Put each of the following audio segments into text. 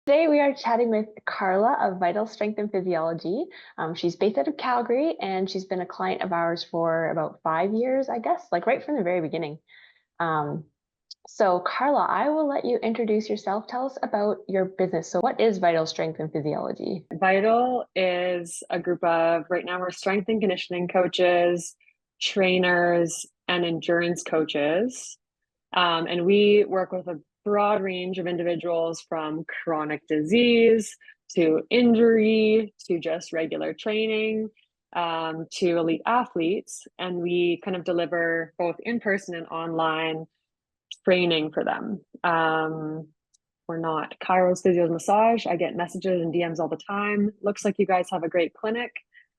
Today we are chatting with Carla of Vital Strength and Physiology. She's based out of Calgary and she's been a client of ours for about 5 years, I guess, like right from the very beginning. Um, so Carla, I will let you introduce yourself. Tell us about your business. So what is Vital Strength and Physiology? Vital is a group of, right now, we're strength and conditioning coaches, trainers, and endurance coaches. And we work with a broad range of individuals from chronic disease to injury to just regular training to elite athletes. And we kind of deliver both in person and online training for them. We're not Kairos Physio's Massage. I get messages and DMs all the time. Looks like you guys have a great clinic,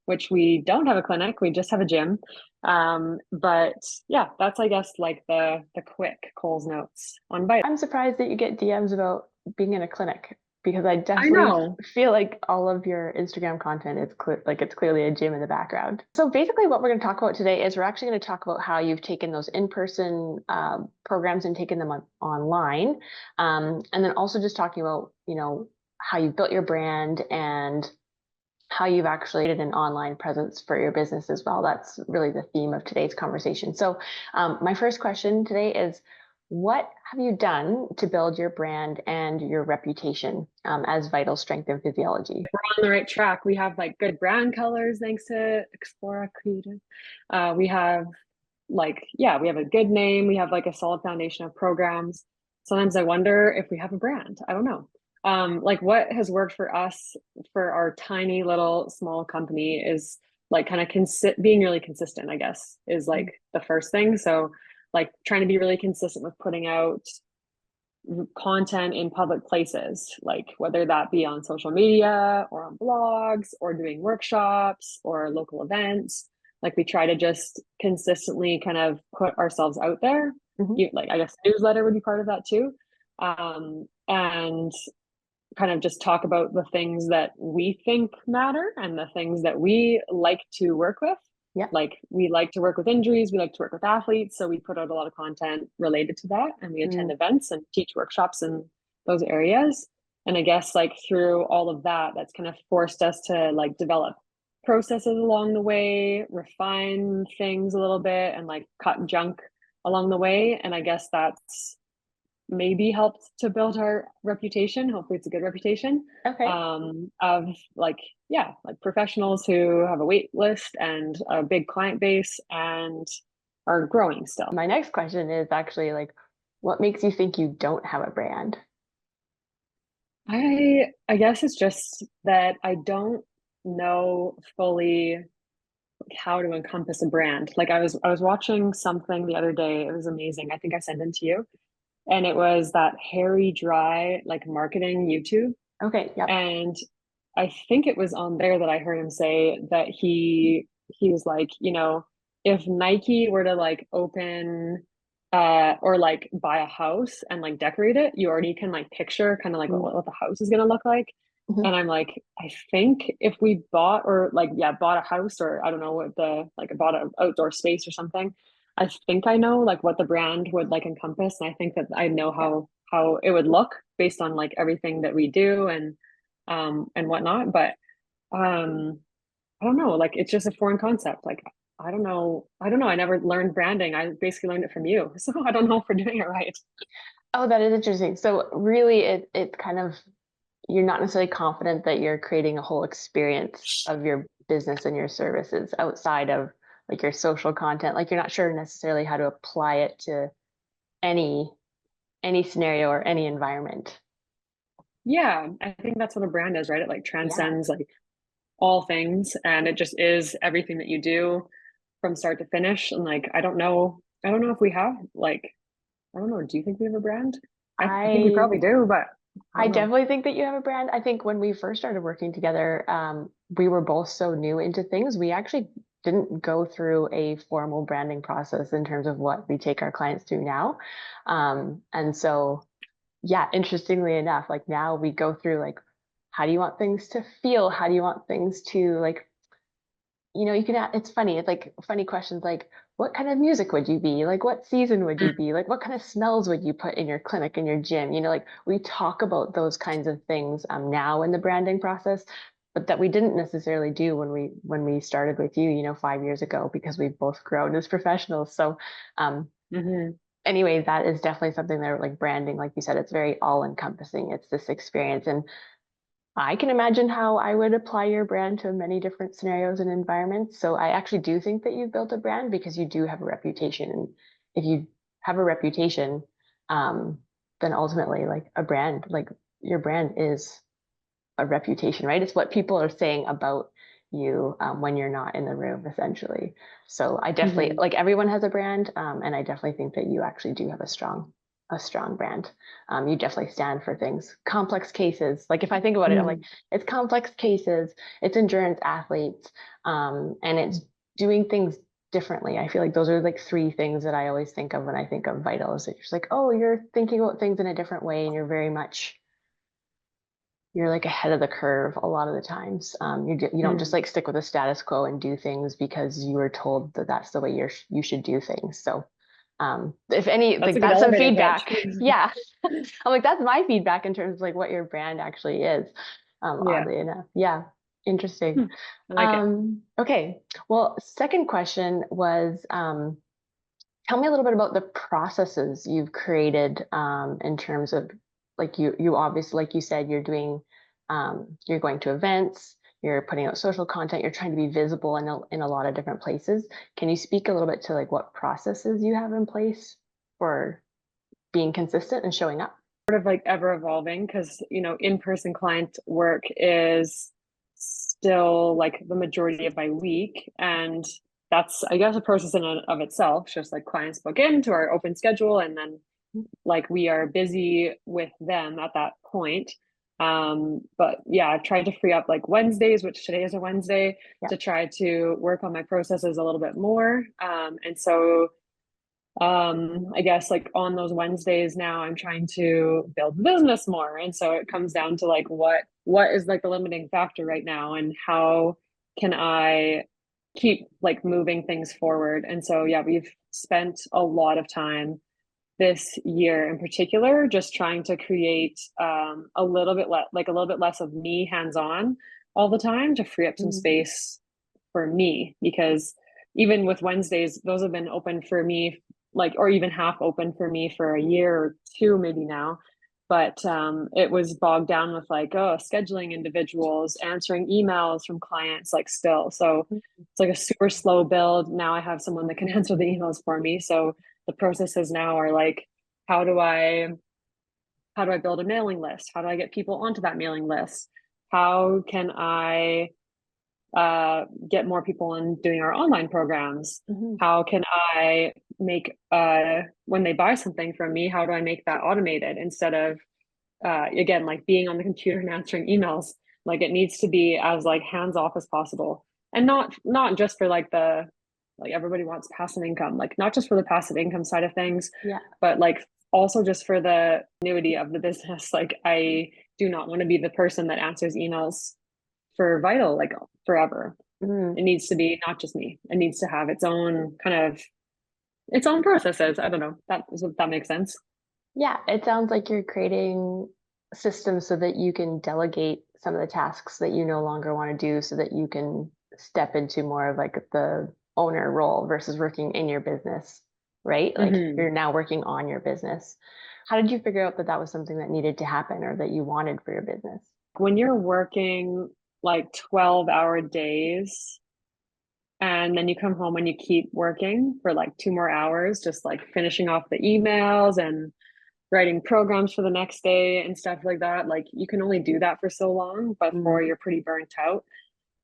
which we don't have a clinic. We just have a gym. But yeah, that's I guess like the quick Coles notes on Vital. I'm surprised that you get DMs about being in a clinic because I I definitely know. feel like all of your Instagram content is like it's clearly a gym in the background. So basically, what we're going to talk about today is we're actually going to talk about how you've taken those in-person programs and taken them online, and then also just talking about how you've built your brand and how you've actually created an online presence for your business as well. That's really the theme of today's conversation. So, my first question today is, what have you done to build your brand and your reputation as Vital Strength and Physiology? We're on the right track. We have like good brand colors thanks to Explora Creative. We have we have a good name. We have like a solid foundation of programs. Sometimes I wonder if we have a brand. I don't know. Like what has worked for us for our tiny little small company is like kind of being really consistent, I guess, is like the first thing. So like trying to be really consistent with putting out content in public places, like whether that be on social media or on blogs or doing workshops or local events. Like we try to just consistently kind of put ourselves out there. Mm-hmm. Like I guess newsletter would be part of that too. And kind of just talk about the things that we think matter and the things that we like to work with. Yeah. Like we like to work with injuries, we like to work with athletes. So we put out a lot of content related to that and we attend Mm. events and teach workshops in those areas. And I guess like through all of that, that's kind of forced us to like develop processes along the way, refine things a little bit and like cut junk along the way. And I guess that's maybe helped to build our reputation. Hopefully it's a good reputation Okay. of like, yeah, like professionals who have a wait list and a big client base and are growing still. My next question is actually like, what makes you think you don't have a brand? I guess it's just that I don't know fully how to encompass a brand. Like I was watching something the other day. It was amazing. I think I sent it to you. And it was that Harry Dry like marketing YouTube. Okay. Yep. And I think it was on there that I heard him say that he was like, if Nike were to like open or like buy a house and like decorate it, you already can like picture kind of like what the house is gonna look like. Mm-hmm. And I'm like, I think if we bought or like yeah, bought a house or I don't know what the like bought an outdoor space or something, I think I know like what the brand would like encompass. And I think that I know Yeah. how it would look based on like everything that we do and whatnot. But um I don't know, like it's just a foreign concept. Like I don't know. I never learned branding. I basically learned it from you. So I don't know if we're doing it right. Oh, that is interesting. So really, it kind of you're not necessarily confident that you're creating a whole experience of your business and your services outside of like your social content. Like you're not sure necessarily how to apply it to any any scenario or any environment. Yeah, I think that's what a brand is, right? It like Yeah. transcends like all things and it just is everything that you do from start to finish. And like I don't know if we have like I don't know, do you think we have a brand? I think we I probably do, but I I don't know. definitely think that you have a brand. I think when we first started working together, we were both so new into things. We actually didn't go through a formal branding process in terms of what we take our clients through now. And so, yeah, interestingly enough, like now we go through like, how do you want things to feel? How do you want things to like, you can, it's funny. It's like funny questions like, what kind of music would you be? Like, what season would you be? Like, what kind of smells would you put in your clinic, in your gym? Like we talk about those kinds of things now in the branding process, but that we didn't necessarily do when we started with you, 5 years ago, because we've both grown as professionals. So, Mhm. anyway, that is definitely something that like branding, like you said, it's very all encompassing. It's this experience. And I can imagine how I would apply your brand to many different scenarios and environments. So I actually do think that you've built a brand because you do have a reputation. And if you have a reputation, um, then ultimately like a brand, like your brand is a reputation, right? It's what people are saying about you when you're not in the room, essentially. So I definitely Mhm. like everyone has a brand, and I definitely think that you actually do have a strong brand. You definitely stand for things. Complex cases, like if I think about it, I'm like, Mhm. it's complex cases, it's endurance athletes, and it's doing things differently. I feel like those are like three things that I always think of when I think of Vital. Is it's just like, oh, you're thinking about things in a different way, and you're like ahead of the curve a lot of the times. You don't just Mhm. like stick with the status quo and do things because you were told that that's the way you should do things. So, if any, That's like a good that's some elevator pitch. feedback. Yeah. I'm like, that's my feedback in terms of like what your brand actually is. Yeah. Oddly enough. Yeah. Interesting. Hmm. I like it. Okay. Well, second question was, tell me a little bit about the processes you've created in terms of like you obviously like you said you're going to events, you're putting out social content, you're trying to be visible in a lot of different places. Can you speak a little bit to like what processes you have in place for being consistent and showing up? Sort of like ever evolving because, in-person client work is still like the majority of my week. And that's, I guess, a process in and of itself, just like clients book into our open schedule and then like we are busy with them at that point. But yeah, I've tried to free up like Wednesdays, which today is a Wednesday, Yeah. to try to work on my processes a little bit more. And so I guess like on those Wednesdays now I'm trying to build business more. And so it comes down to like what is like the limiting factor right now and how can I keep like moving things forward. And so yeah, we've spent a lot of time this year in particular just trying to create a little bit like a little bit less of me hands on all the time to free up some Mm, space for me because even with Wednesdays those have been open for me like or even half open for me for a year or two maybe now, but it was bogged down with like scheduling individuals, answering emails from clients like still, so it's like a super slow build. Now I have someone that can answer the emails for me, so the processes now are like how do i how do I build a mailing list, how do I get people onto that mailing list, how can I get more people in doing our online programs, mhm, how can I make when they buy something from me, how do I make that automated instead of again like being on the computer and answering emails. Like it needs to be as like hands off as possible, and not just for like the like everybody wants passive income, like not just for the passive income side of things, yeah. but like also just for the continuity of the business. Like I do not want to be the person that answers emails for Vital like forever. Mm. It needs to be not just me. It needs to have its own kind of its own processes. I don't know. That makes sense. Yeah, it sounds like you're creating systems so that you can delegate some of the tasks that you no longer want to do so that you can step into more of like the owner role versus working in your business, right? Like Mm-hmm. you're now working on your business. How did you figure out that that was something that needed to happen or that you wanted for your business? When you're working like 12-hour days and then you come home and you keep working for like 2 more hours, just like finishing off the emails and writing programs for the next day and stuff like that, like you can only do that for so long before Mm, you're pretty burnt out.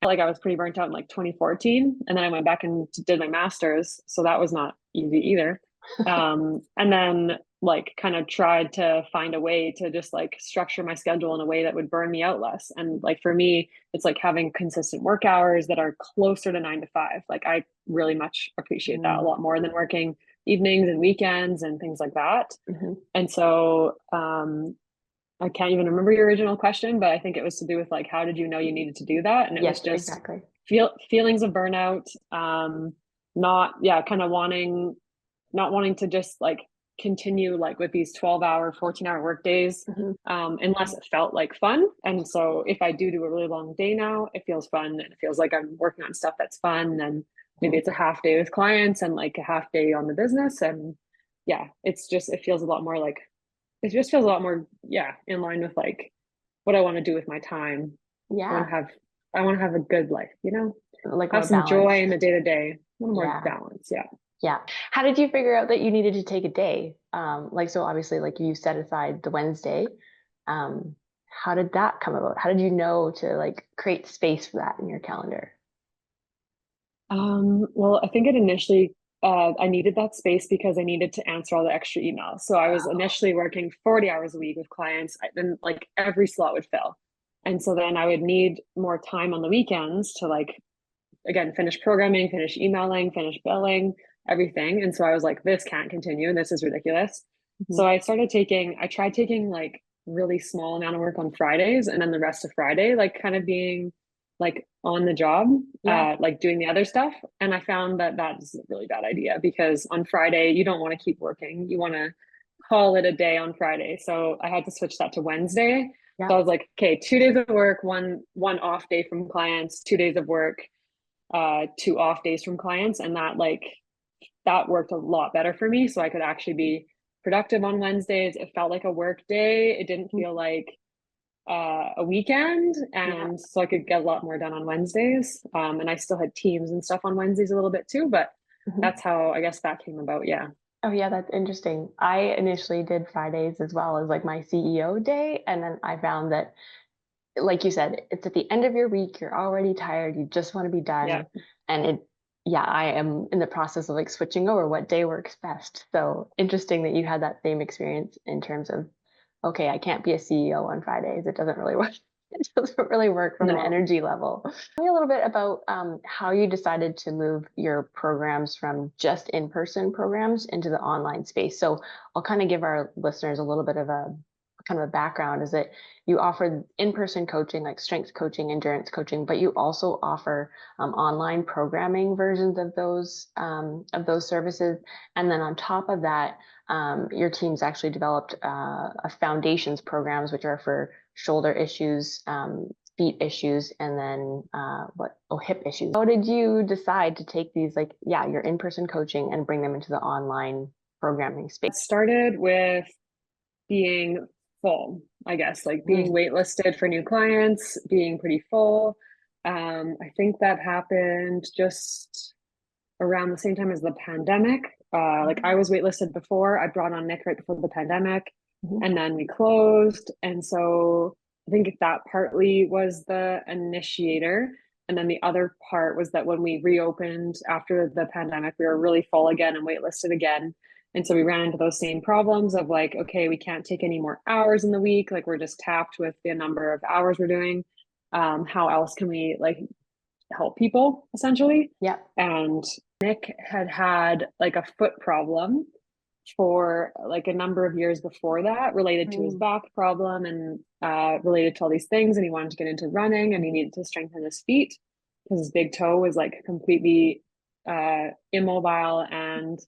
Like I was pretty burnt out in like 2014, and then I went back and did my master's, so that was not easy either. And then like kind of tried to find a way to just like structure my schedule in a way that would burn me out less. And like for me it's like having consistent work hours that are closer to 9 to 5. Like I really much appreciate that a mm, lot more than working evenings and weekends and things like that. mhm. And so I can't even remember your original question, but I think it was to do with like how did you know you needed to do that? And it was Yes, just exactly. feelings of burnout, not, yeah, kind of not wanting to just like continue like with these 12-hour, 14-hour work days, Mhm. unless it felt like fun. And so if I do a really long day now, it feels fun and it feels like I'm working on stuff that's fun. And maybe Mhm. it's a half day with clients and like a half day on the business. And yeah, it feels a lot more like, it just feels a lot more, yeah, in line with like what I want to do with my time. I want Yeah, to have, I want to have a good life, like have more some joy balanced. in the day to day, a little more Yeah. balance. Yeah. Yeah. How did you figure out that you needed to take a day? Like, so obviously, like you set aside the Wednesday. Um, how did that come about? How did you know to like create space for that in your calendar? Well, I think it initially, I needed that space because I needed to answer all the extra emails. So I was Oh, initially working 40 hours a week with clients, then like every slot would fill. And so then I would need more time on the weekends to like, again, finish programming, finish emailing, finish billing, everything. And so I was like, this can't continue. This is ridiculous. mhm. So I tried taking like really small amount of work on Fridays and then the rest of Friday, like kind of being like on the job, Yeah. like doing the other stuff. And I found that that's a really bad idea because on Friday, you don't want to keep working. You want to call it a day on Friday. So I had to switch that to Wednesday. Yeah. So I was like, okay, 2 days of work, one off day from clients, 2 days of work, 2 off days from clients, and that worked a lot better for me. So I could actually be productive on Wednesdays. It felt like a work day. It didn't Mhm. feel like a weekend, Yeah. and so I could get a lot more done on Wednesdays. And I still had teams and stuff on Wednesdays a little bit too, but Mhm. that's how I guess that came about. Yeah. Oh, yeah, that's interesting. I initially did Fridays as well as like my CEO day. And then I found that, like you said, it's at the end of your week, you're already tired, you just want to be Yeah. done. And yeah, I am in the process of like switching over what day works best. So interesting that you had that same experience in terms of, okay, I can't be a CEO on Fridays. It doesn't really work. It doesn't really work from an No. energy level. Tell me a little bit about how you decided to move your programs from just in-person programs into the online space. So I'll kind of give our listeners a little bit of a kind of a background is that you offer in-person coaching like strength coaching, endurance coaching, but you also offer online programming versions of those services. And then on top of that, your team's actually developed a foundations programs, which are for shoulder issues, feet issues, and then hip issues. How did you decide to take these, like, yeah, your in-person coaching and bring them into the online programming space? It started with being full, I guess, like being Mhm. waitlisted for new clients, being pretty full. I think that happened just around the same time as the pandemic. Like I was waitlisted before. I brought on Nick right before the pandemic, Mhm. and then we closed. And so I think that partly was the initiator. And then the other part was that when we reopened after the pandemic, we were really full again and waitlisted again. And so we ran into those same problems of like, okay, we can't take any more hours in the week. Like we're just tapped with the number of hours we're doing. How else can we like help people essentially? Yeah. And Nick had like a foot problem for like a number of years before that, related to his Mm. back problem and related to all these things. And he wanted to get into running and he needed to strengthen his feet because his big toe was like completely immobile and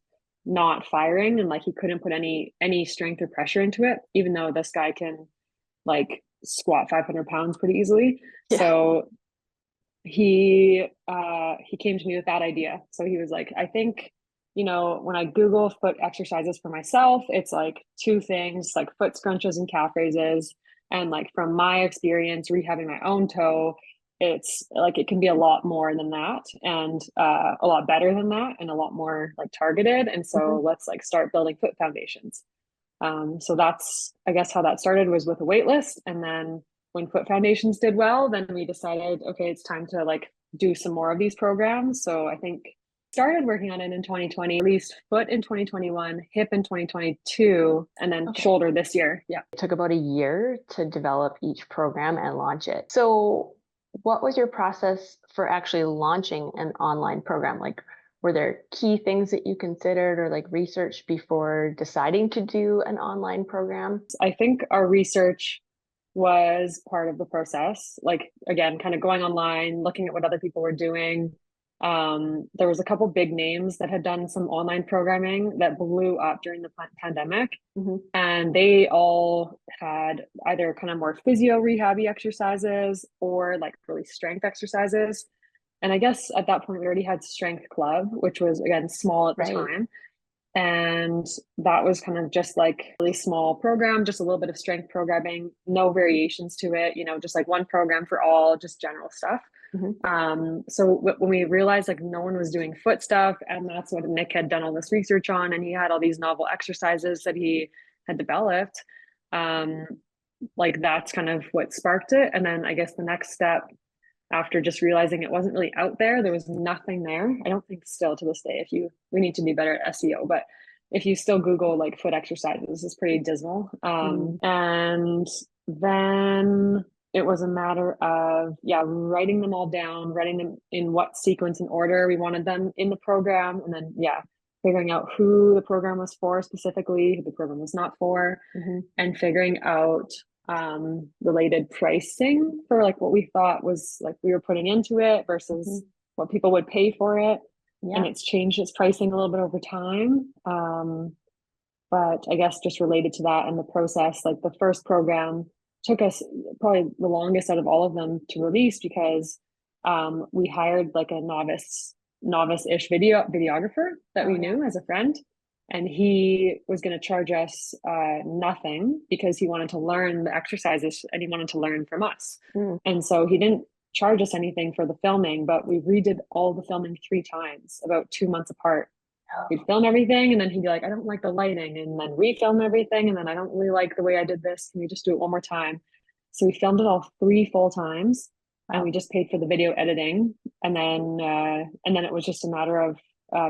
not firing, and like he couldn't put any strength or pressure into it, even though this guy can like squat 500 pounds pretty easily. Yeah. So he came to me with that idea. So he was like, I think, when I Google foot exercises for myself, it's like two things, like foot scrunches and calf raises. And like from my experience rehabbing my own toe, it's like it can be a lot more than that, and a lot better than that, and a lot more like targeted. And Mhm. so let's like start building foot foundations. So that's, I guess, how that started, was with a wait list. And then when Foot Foundations did well, then we decided, okay, it's time to like do some more of these programs. So I think started working on it in 2020, released foot in 2021, hip in 2022, and then Okay. shoulder this year. Yeah. It took about a year to develop each program and launch it. So, what was your process for actually launching an online program? Like, were there key things that you considered or like research before deciding to do an online program? I think our research was part of the process. Like, again, kind of going online, looking at what other people were doing, There was a couple big names that had done some online programming that blew up during the pandemic. Mm-hmm. And they all had either kind of more physio rehabby exercises or like really strength exercises. And I guess at that point we already had Strength Club, which was again small at the Right. time. And that was kind of just like a really small program, just a little bit of strength programming, no variations to it, just like one program for all, just general stuff. Mm-hmm. So when we realized like no one was doing foot stuff, and that's what Nick had done all this research on, and he had all these novel exercises that he had developed, um, like that's kind of what sparked it. And then I guess the next step after just realizing it wasn't really out there was nothing there. I don't think still to this day, we need to be better at SEO, but if you still Google like foot exercises, it's pretty dismal. And then it was a matter of, writing them all down, writing them in what sequence and order we wanted them in the program. And then, figuring out who the program was for specifically, who the program was not for, and figuring out related pricing for like what we thought was like we were putting into it versus what people would pay for it. And it's changed its pricing a little bit over time. But I guess just related to that and the process, like the first program took us probably the longest out of all of them to release because we hired like a novice-ish videographer that we knew as a friend. And he was going to charge us nothing because he wanted to learn the exercises and he wanted to learn from us. And so he didn't charge us anything for the filming, but we redid all the filming 3 times, about 2 months apart. We'd film everything and then he'd be like, I don't like the lighting, and then refilm everything. And then I don't really like the way I did this. Can we just do it one more time? So we filmed it all 3 full times and we just paid for the video editing. And then it was just a matter of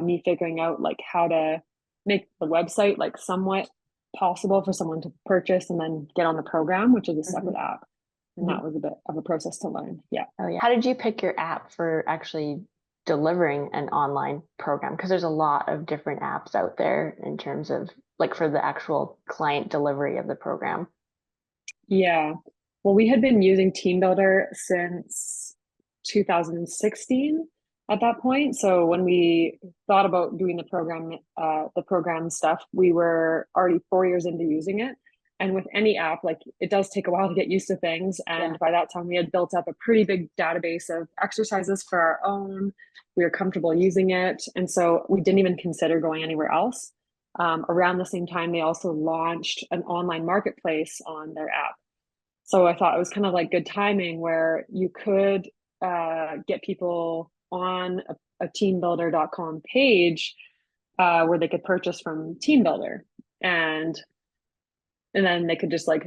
me figuring out like how to make the website like somewhat possible for someone to purchase and then get on the program, which is a separate app. And that was a bit of a process to learn. Yeah. Oh yeah. How did you pick your app for actually delivering an online program? Because there's a lot of different apps out there in terms of like for the actual client delivery of the program. Yeah. Well, we had been using TeamBuilder since 2016 at that point. So when we thought about doing the program stuff, we were already 4 years into using it. And with any app, like it does take a while to get used to things. And by that time, we had built up a pretty big database of exercises for our own. We were comfortable using it. And so we didn't even consider going anywhere else. Around the same time, they also launched an online marketplace on their app. So I thought it was kind of like good timing where you could get people on a teambuilder.com page where they could purchase from TeamBuilder. And then they could just like,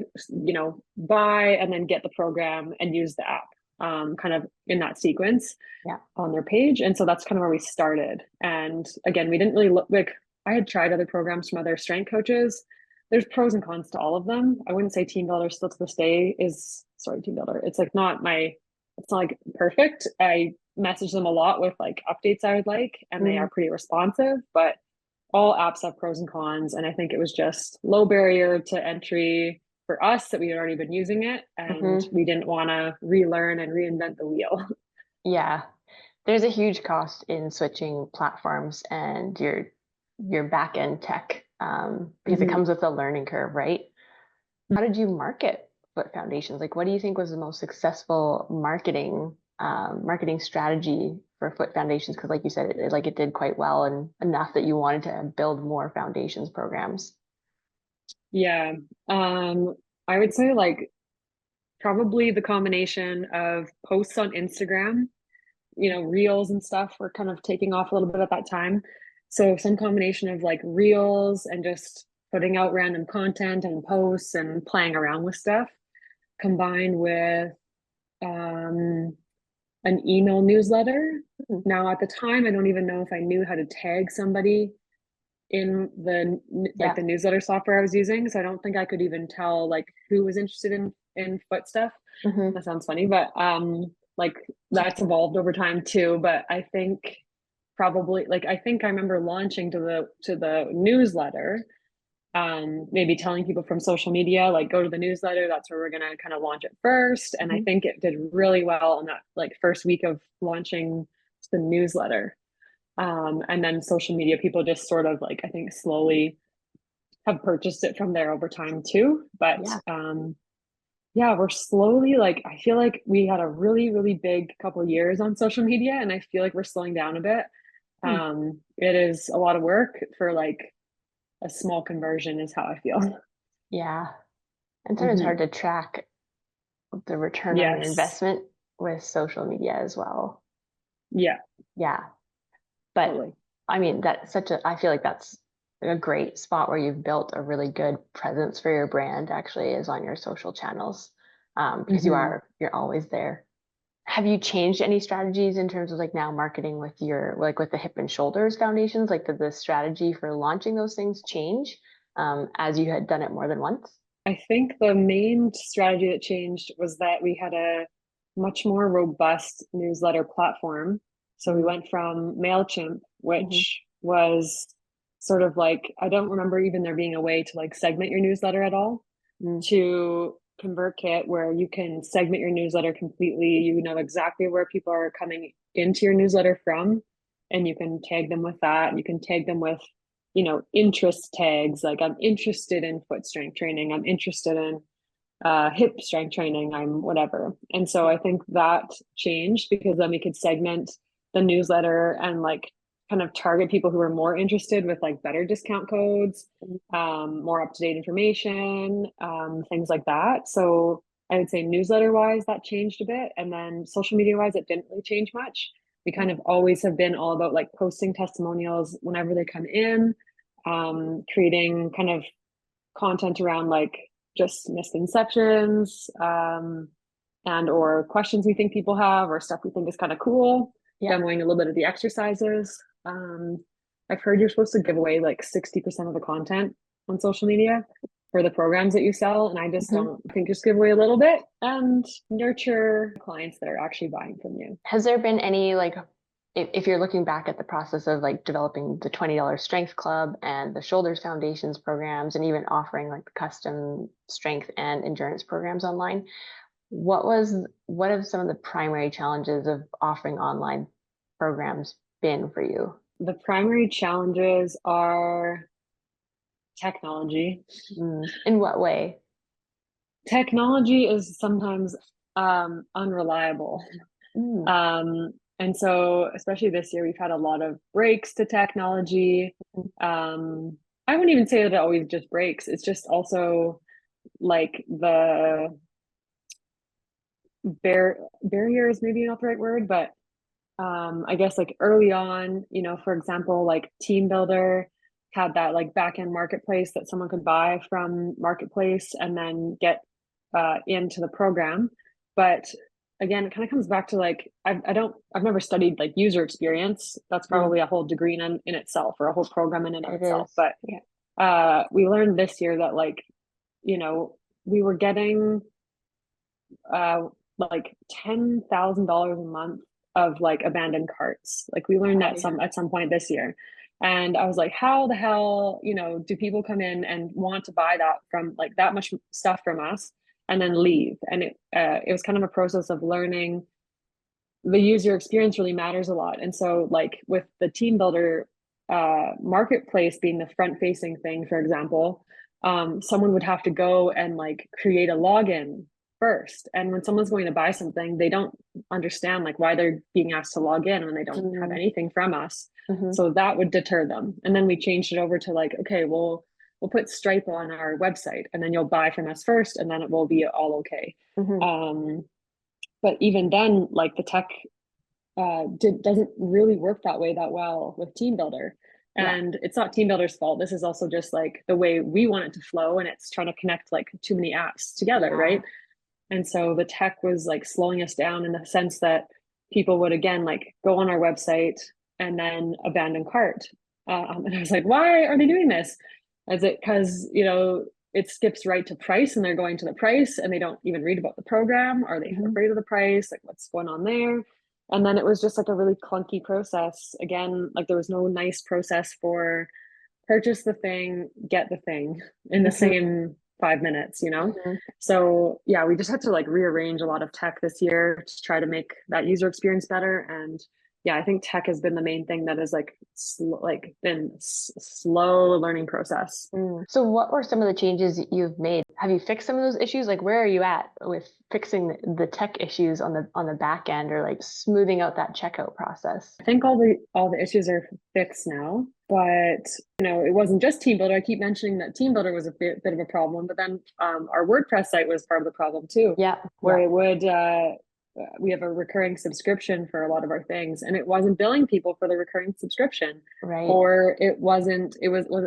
buy and then get the program and use the app kind of in that sequence on their page. And so that's kind of where we started. And again, we didn't really look like, I had tried other programs from other strength coaches. There's pros and cons to all of them. I wouldn't say TeamBuilder still to this day TeamBuilder. It's like it's not like perfect. I message them a lot with like updates I would like, and they are pretty responsive, but all apps have pros and cons. And I think it was just low barrier to entry for us that we had already been using it. And we didn't want to relearn and reinvent the wheel. Yeah. There's a huge cost in switching platforms and your back end tech because it comes with a learning curve, right? How did you market Foot Foundations? Like, what do you think was the most successful marketing strategy for Foot Foundations? Because like you said, it did quite well and enough that you wanted to build more foundations programs. Yeah. I would say like probably the combination of posts on Instagram, reels and stuff were kind of taking off a little bit at that time. So some combination of like reels and just putting out random content and posts and playing around with stuff combined with an email newsletter. Now at the time, I don't even know if I knew how to tag somebody in the the newsletter software I was using. So I don't think I could even tell like who was interested in foot stuff. That sounds funny, but like that's evolved over time too. But I think probably I think I remember launching to the newsletter, maybe telling people from social media, like go to the newsletter, that's where we're gonna kind of launch it first. And I think it did really well on that like first week of launching the newsletter. And then social media, people just sort of like, I think slowly have purchased it from there over time too. But Yeah. yeah, we're slowly like, I feel like we had a really, really big couple of years on social media, and I feel like we're slowing down a bit. Hmm. It is a lot of work for like a small conversion, is how I feel. Yeah. And sometimes Hmm. hard to track the return on your Yes. investment with social media as well. Yeah, Yeah. But totally. I mean, that's such a, I feel like that's a great spot where you've built a really good presence for your brand actually is on your social channels. Because Hmm. you're always there. Have you changed any strategies in terms of like now marketing with your, like with the hip and shoulders foundations? Like did the strategy for launching those things change as you had done it more than once? I think the main strategy that changed was that we had a much more robust newsletter platform. So we went from MailChimp, Mm-hmm. which was sort of like, I don't remember even there being a way to like segment your newsletter at all, Mm-hmm. to ConvertKit, where you can segment your newsletter completely. You know exactly where people are coming into your newsletter from, and you can tag them with that. You can tag them with, interest tags like I'm interested in foot strength training, I'm interested in hip strength training, I'm whatever. And so I think that changed because then we could segment the newsletter and like kind of target people who are more interested with like better discount codes, more up to date information, things like that. So I would say newsletter wise, that changed a bit. And then social media wise, it didn't really change much. We kind of always have been all about like posting testimonials whenever they come in, creating kind of content around like just misconceptions, and or questions we think people have or stuff we think is kind of cool, Yeah. demoing a little bit of the exercises. I've heard you're supposed to give away like 60% of the content on social media for the programs that you sell, and I just Mm-hmm. don't think, just give away a little bit and nurture clients that are actually buying from you. Has there been any like if you're looking back at the process of like developing the $20 strength club and the shoulders foundations programs and even offering like custom strength and endurance programs online, what have some of the primary challenges of offering online programs been for you? The primary challenges are technology. In what way? Technology is sometimes unreliable. Mm, And so, especially this year, we've had a lot of breaks to technology. Um, I wouldn't even say that it always just breaks. It's just also like the barrier is maybe not the right word, but I guess like early on, for example, like Team Builder had that like back end marketplace that someone could buy from Marketplace and then get into the program. But again, it kind of comes back to like I've never studied like user experience. That's mm, probably a whole degree in itself or a whole program in and of it itself. is. But Yeah. we learned this year that like, you know, we were getting uh like $10,000 a month of like abandoned carts. Like we learned that Okay. some at some point this year. And I was like, how the hell, do people come in and want to buy that from like that much stuff from us and then leave? And it was kind of a process of learning the user experience really matters a lot. And so like with the Team Builder marketplace being the front facing thing, for example, someone would have to go and like create a login first. And when someone's going to buy something, they don't understand like why they're being asked to log in when they don't have Mm, anything from us. mhm, So that would deter them. And then we changed it over to like, okay, well, we'll put Stripe on our website and then you'll buy from us first and then it will be all okay. mhm. But even then, like the tech doesn't really work that way that well with Team Builder. Yeah. And it's not Team Builder's fault. This is also just like the way we want it to flow, and it's trying to connect like too many apps together, Yeah. right? And so the tech was like slowing us down in the sense that people would again like go on our website and then abandon cart. And I was like, why are they doing this? Is it because it skips right to price and they're going to the price and they don't even read about the program? Are they Mhm. afraid of the price? Like what's going on there? And then it was just like a really clunky process. Again, like there was no nice process for purchase the thing, get the thing in the Mhm. same 5 minutes. Mhm. So yeah, we just had to like rearrange a lot of tech this year to try to make that user experience better. And yeah, I think tech has been the main thing that has like been slow learning process. So what were some of the changes you've made? Have you fixed some of those issues? Like where are you at with fixing the tech issues on the back end, or like smoothing out that checkout process? I think all the issues are fixed now, but it wasn't just TeamBuilder. I keep mentioning that TeamBuilder was a bit of a problem, but then our WordPress site was part of the problem too. Yeah. Where it would we have a recurring subscription for a lot of our things, and it wasn't billing people for the recurring subscription. Right. Or it wasn't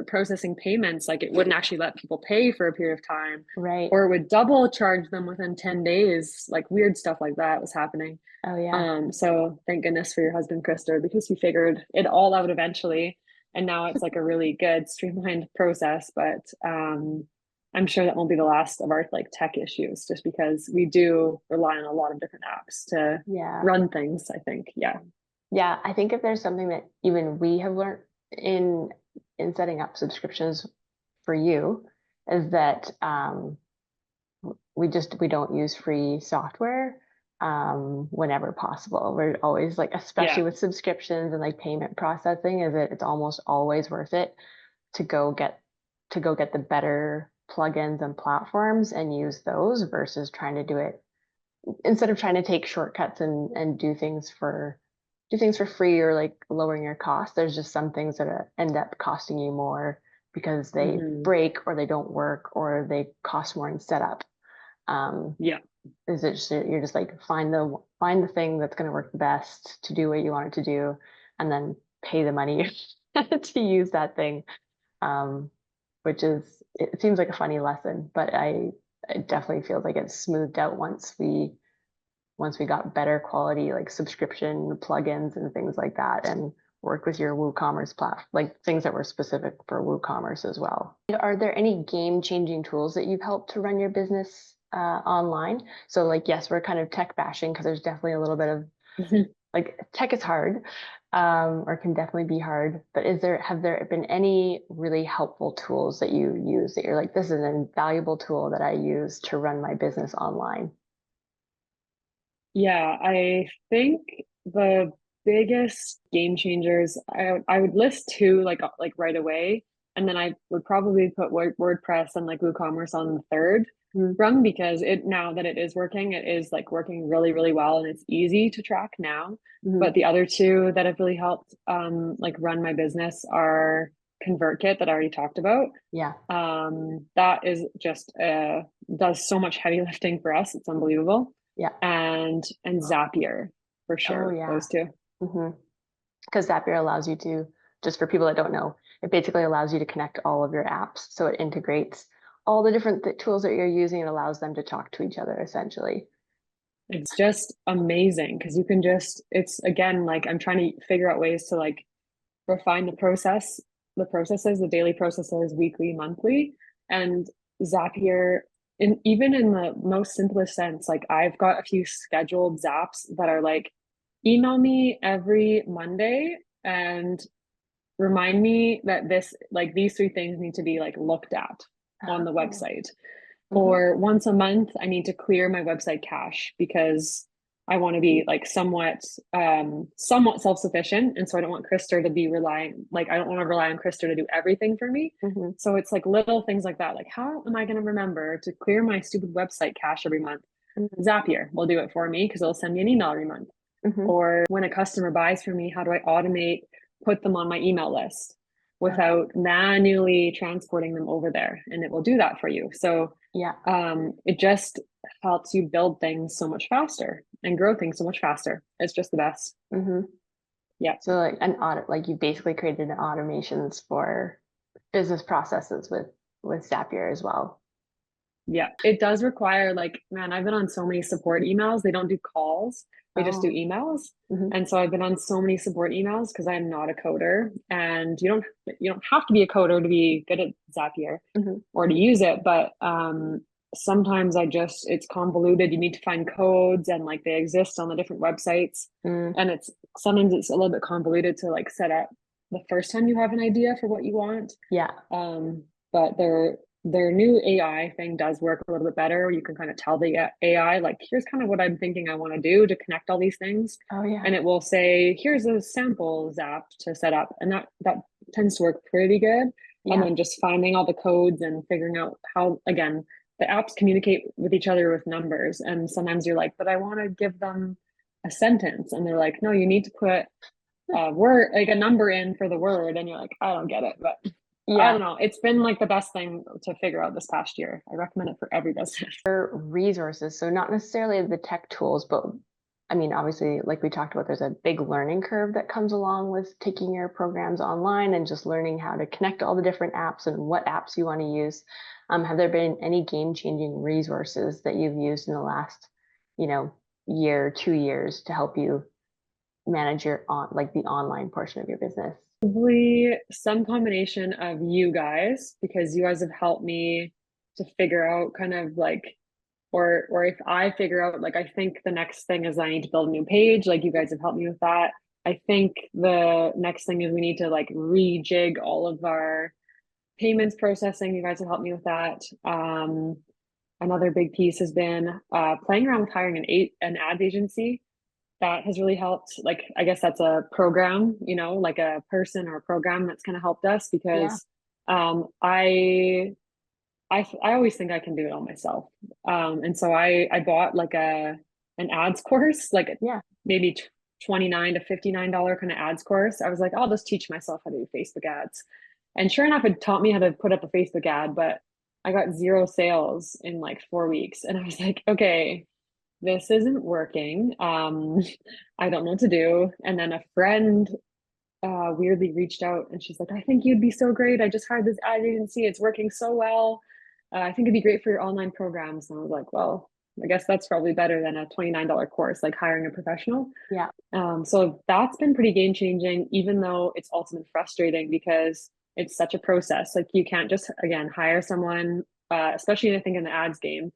processing payments, like it wouldn't actually let people pay for a period of time. Right. Or it would double charge them within 10 days, like weird stuff like that was happening. Oh yeah. So thank goodness for your husband, Krister, because he figured it all out eventually. And now it's like a really good streamlined process, but I'm sure that won't be the last of our like tech issues, just because we do rely on a lot of different apps to run things, I think. Yeah. Yeah. I think if there's something that even we have learned in setting up subscriptions for you, is that we don't use free software whenever possible. We're always like, especially with subscriptions and like payment processing, it's almost always worth it to go get the better plugins and platforms and use those, versus trying to do it, instead of trying to take shortcuts and do things for free, or like lowering your cost. There's just some things that end up costing you more because they break, or they don't work, or they cost more in setup. Is it just, you're just like, find the thing that's going to work the best to do what you want it to do, and then pay the money to use that thing, which it seems like a funny lesson, but it definitely feels like it's smoothed out once we got better quality like subscription plugins and things like that, and work with your WooCommerce platform, like things that were specific for WooCommerce as well. Are there any game-changing tools that you've helped to run your business online? So like, yes, we're kind of tech bashing because there's definitely a little bit of like, tech is hard, or can definitely be hard, but have there been any really helpful tools that you use that you're like, this is an invaluable tool that I use to run my business online? Yeah, I think the biggest game changers, I would list two like right away, and then I would probably put WordPress and like WooCommerce on the third rung, because now that it is working, it is like working really, really well, and it's easy to track now. But the other two that have really helped like run my business are ConvertKit, that I already talked about. Yeah. That is just does so much heavy lifting for us. It's unbelievable. Yeah. And Zapier, for sure. Oh yeah. Those two. Because Zapier allows you to, just for people that don't know, it basically allows you to connect all of your apps. So it integrates all the different tools that you're using and allows them to talk to each other essentially. It's just amazing because you can it's again, like I'm trying to figure out ways to like refine the processes, the daily processes, weekly, monthly. And Zapier, even in the most simplest sense, like I've got a few scheduled zaps that are like, email me every Monday and remind me that these three things need to be like looked at on the website. Or once a month, I need to clear my website cache because I want to be like somewhat self-sufficient. And so I don't want Krister to be I don't want to rely on Krister to do everything for me. So it's like little things like that. Like, how am I going to remember to clear my stupid website cache every month? Zapier will do it for me because it'll send me an email every month. Or when a customer buys from me, how do I put them on my email list without manually transporting them over there? And it will do that for you. So it just helps you build things so much faster and grow things so much faster. It's just the best. Yeah. So like like you basically created automations for business processes with Zapier as well. Yeah, it does require man, I've been on so many support emails. They don't do calls. They just do emails. And so I've been on so many support emails because I'm not a coder, and you don't have to be a coder to be good at Zapier or to use it. But sometimes it's convoluted. You need to find codes, and like they exist on the different websites. And sometimes it's a little bit convoluted to like set up the first time you have an idea for what you want. Yeah. But their new AI thing does work a little bit better. You can kind of tell the AI, like, here's kind of what I'm thinking I want to do to connect all these things. Oh yeah. And it will say, here's a samples app to set up. And that tends to work pretty good. And Yeah. then just finding all the codes and figuring out how, again, the apps communicate with each other with numbers. And sometimes you're like, but I want to give them a sentence. And they're like, no, you need to put a word, like a number in for the word. And you're like, I don't get it. But I Yeah. don't know. It's been like the best thing to figure out this past year. I recommend it for every business. Resources. So not necessarily the tech tools, but I mean, obviously, like we talked about, there's a big learning curve that comes along with taking your programs online and just learning how to connect all the different apps and what apps you want to use. Have there been any game-changing resources that you've used in the last, year, 2 years to help you manage your like the online portion of your business? Probably some combination of you guys, because you guys have helped me to figure out kind of like, or if I figure out, like, I think the next thing is I need to build a new page. Like, you guys have helped me with that. I think the next thing is we need to like rejig all of our payments processing. You guys have helped me with that. Another big piece has been playing around with hiring an ad agency. That has really helped. Like, I guess that's a program, like a person or a program that's kind of helped us Yeah. because I always think I can do it all myself. And so I bought like an ads course, like Yeah. maybe $29 to $59 kind of ads course. I was like, I'll just teach myself how to do Facebook ads. And sure enough, it taught me how to put up a Facebook ad, but I got zero sales in like 4 weeks. And I was like, okay, this isn't working. I don't know what to do. And then a friend weirdly reached out and she's like, I think you'd be so great. I just hired this ad agency. It's working so well. I think it'd be great for your online programs. And I was like, well, I guess that's probably better than a $29 course, like hiring a professional. Yeah. So that's been pretty game changing, even though it's also been frustrating because it's such a process. Like, you can't just, again, hire someone, especially I think in the ads game,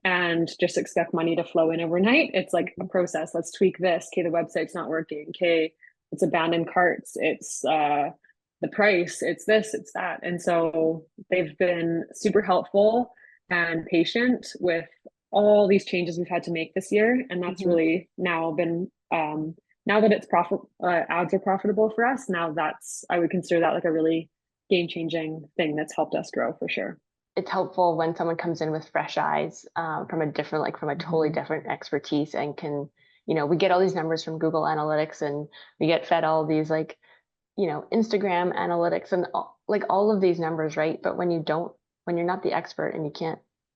and just expect money to flow in overnight. It's like a process. Let's tweak this. Okay, the website's not working. Okay, it's abandoned carts. It's the price. It's this. It's that. And so they've been super helpful and patient with all these changes we've had to make this year, and that's Mhm. really now been now that it's profit ads are profitable for us. Now that's, I would consider that like a really game changing thing that's helped us grow for sure. It's helpful when someone comes in with fresh eyes, from a different, like from a totally Mhm. different expertise and can, we get all these numbers from Google Analytics and we get fed all these like, Instagram analytics and like all of these numbers, right? But when you're not the expert and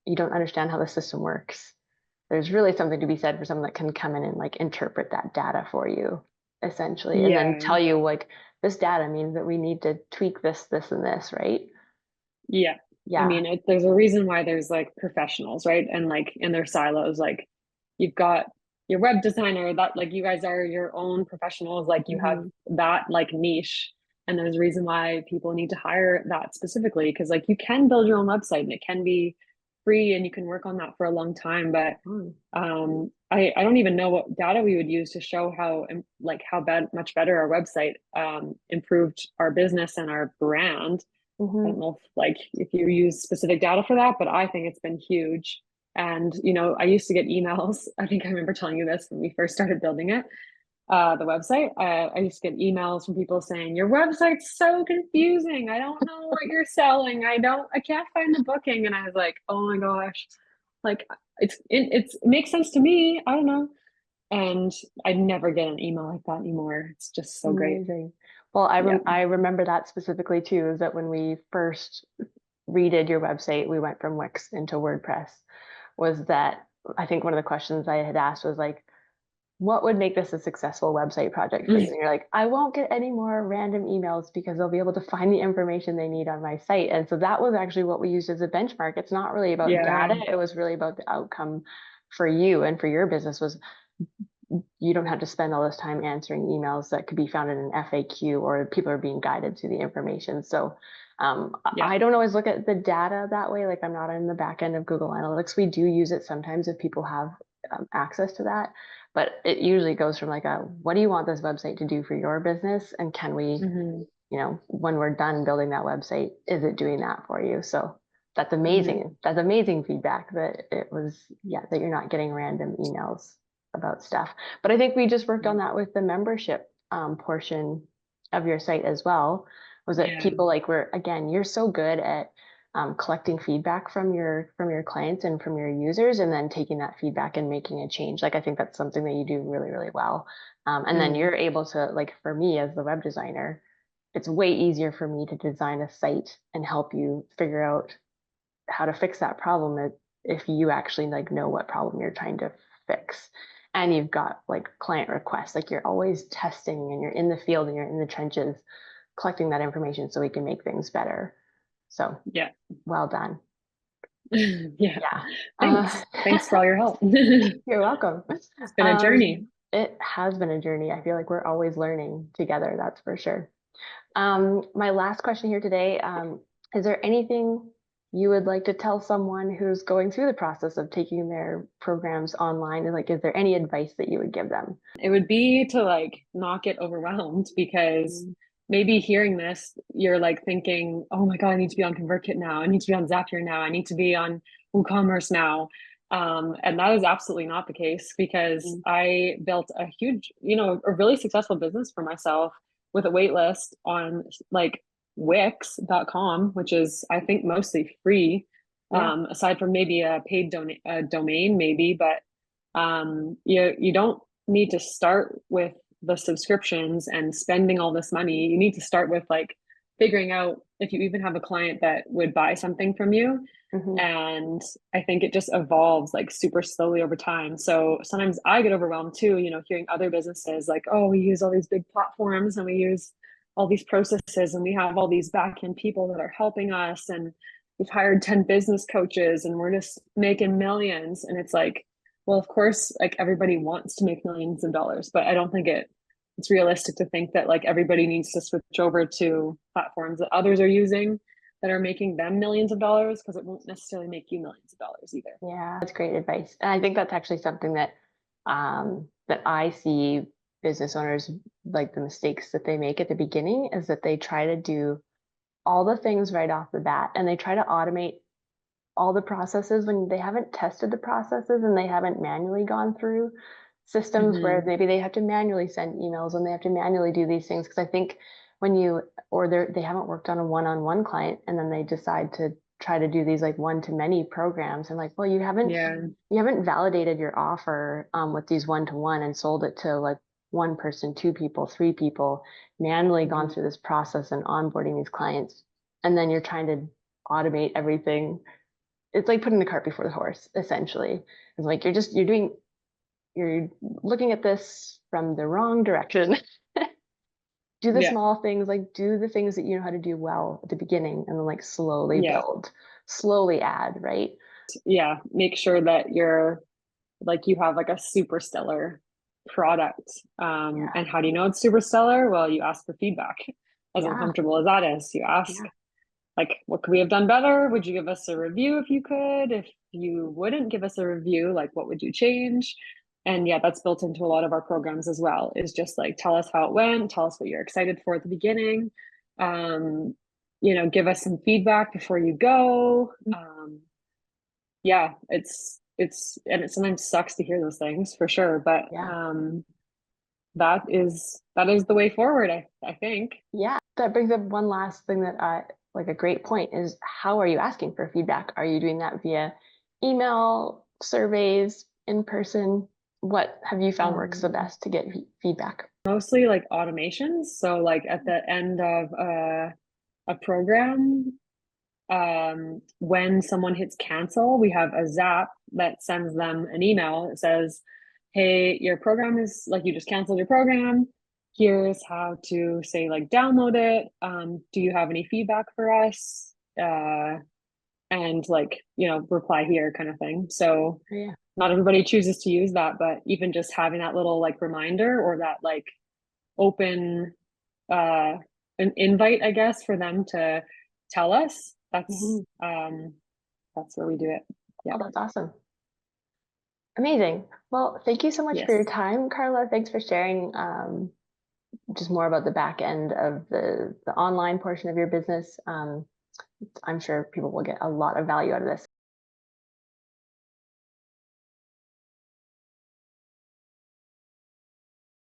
you don't understand how the system works, there's really something to be said for someone that can come in and like interpret that data for you, essentially, and then Yeah. tell you like this data means that we need to tweak this, and this, right? Yeah. I Yeah. mean, there's a reason why there's like professionals, right? And like in their silos, like you've got your web designer that, like, you guys are your own professionals, like you have Hmm. that like niche. And there's a reason why people need to hire that specifically because like you can build your own website and it can be free and you can work on that for a long time. But Mm. I don't even know what data we would use to show how like how much better our website improved our business and our brand. I Hmm. don't know if you use specific data for that, but I think it's been huge. And I used to get emails. I think I remember telling you this when we first started building it, the website. I used to get emails from people saying, "Your website's so confusing. I don't know what you're selling. I can't find the booking." And I was like, "Oh my gosh, like it makes sense to me. I don't know." And I never get an email like that anymore. It's just so great. Amazing. Well, Yeah. I remember that specifically too, is that when we first redid your website, we went from Wix into WordPress, was that I think one of the questions I had asked was like, what would make this a successful website project for you? And you're like, I won't get any more random emails because they'll be able to find the information they need on my site. And so that was actually what we used as a benchmark. It's not really about Yeah. data, it was really about the outcome for you and for your business was you don't have to spend all this time answering emails that could be found in an FAQ or people are being guided to the information. So Yeah. I don't always look at the data that way. Like I'm not in the back end of Google Analytics. We do use it sometimes if people have access to that, but it usually goes from like what do you want this website to do for your business? And can we, Hmm. when we're done building that website, is it doing that for you? So that's amazing. That's amazing feedback that it was, yeah, that you're not getting random emails about stuff. But I think we just worked on that with the membership portion of your site as well. Was that Yeah. people like were, again, you're so good at collecting feedback from your clients and from your users, and then taking that feedback and making a change. Like I think that's something that you do really, really well. And then Mm. you're able to, like for me as the web designer, it's way easier for me to design a site and help you figure out how to fix that problem if you actually like know what problem you're trying to fix. And you've got like client requests, like you're always testing and you're in the field and you're in the trenches collecting that information so we can make things better. So Yeah. well done. Yeah. Yeah. Thanks for all your help. It's You're welcome. been a journey. It has been a journey. I feel like we're always learning together, that's for sure. My last question here today, is there anything you would like to tell someone who's going through the process of taking their programs online? And like, is there any advice that you would give them? It would be to like not get overwhelmed, because Mm, maybe hearing this, you're like thinking, oh my God, I need to be on ConvertKit now. I need to be on Zapier now. I need to be on WooCommerce now. And that is absolutely not the case, because mm, I built a huge, a really successful business for myself with a wait list on like Wix.com, which is, I think, mostly free, yeah. aside from maybe a paid domain, maybe, but you don't need to start with the subscriptions and spending all this money. You need to start with like figuring out if you even have a client that would buy something from you. Hmm. And I think it just evolves like super slowly over time. So sometimes I get overwhelmed too, hearing other businesses like, oh, we use all these big platforms and we use all these processes and we have all these back-end people that are helping us, and we've hired 10 business coaches and we're just making millions. And it's like, well, of course, like everybody wants to make millions of dollars, but I don't think it's realistic to think that like everybody needs to switch over to platforms that others are using that are making them millions of dollars, because it won't necessarily make you millions of dollars either. Yeah, that's great advice. And I think that's actually something that that I see business owners like the mistakes that they make at the beginning is that they try to do all the things right off the bat and they try to automate all the processes when they haven't tested the processes and they haven't manually gone through systems where Mm-hmm. maybe they have to manually send emails and they have to manually do these things. Because I think when you or they haven't worked on a one-on-one client and then they decide to try to do these like one-to-many programs and like, well, Yeah. you haven't validated your offer with these one-to-one and sold it to like one person, two people, three people, manually gone Mm-hmm. through this process and onboarding these clients. And then you're trying to automate everything. It's like putting the cart before the horse, essentially. It's like you're looking at this from the wrong direction. Do the Yeah. small things, like do the things that you know how to do well at the beginning and then like slowly Yeah. build, slowly add, right? Yeah. Make sure that you're like you have like a super stellar product. Yeah. And how do you know it's super stellar? Well, you ask for feedback. As Yeah. uncomfortable as that is, you ask, Yeah. like, what could we have done better? Would you give us a review if you could? If you wouldn't give us a review, like, what would you change? And yeah, that's built into a lot of our programs as well, is just like, tell us how it went, tell us what you're excited for at the beginning. Um, give us some feedback before you go. Yeah, and it sometimes sucks to hear those things for sure, but Yeah. that is the way forward, I think. Yeah. That brings up one last thing that like a great point is how are you asking for feedback? Are you doing that via email, surveys, in person? What have you found works the Um, best to get feedback? Mostly like automations. So like at the end of a program, when someone hits cancel, we have a zap that sends them an email that says, hey, your program is like, you just canceled your program. Here's how to say like download it. Do you have any feedback for us? And like, reply here kind of thing. So Yeah. not everybody chooses to use that, but even just having that little like reminder, or that like open uh an invite, I guess, for them to tell us, Mhm. that's where we do it. Yeah. Oh, that's awesome. Amazing. Well, thank you so much for your Yes. time, Carla. Thanks for sharing just more about the back end of the online portion of your business. I'm sure people will get a lot of value out of this.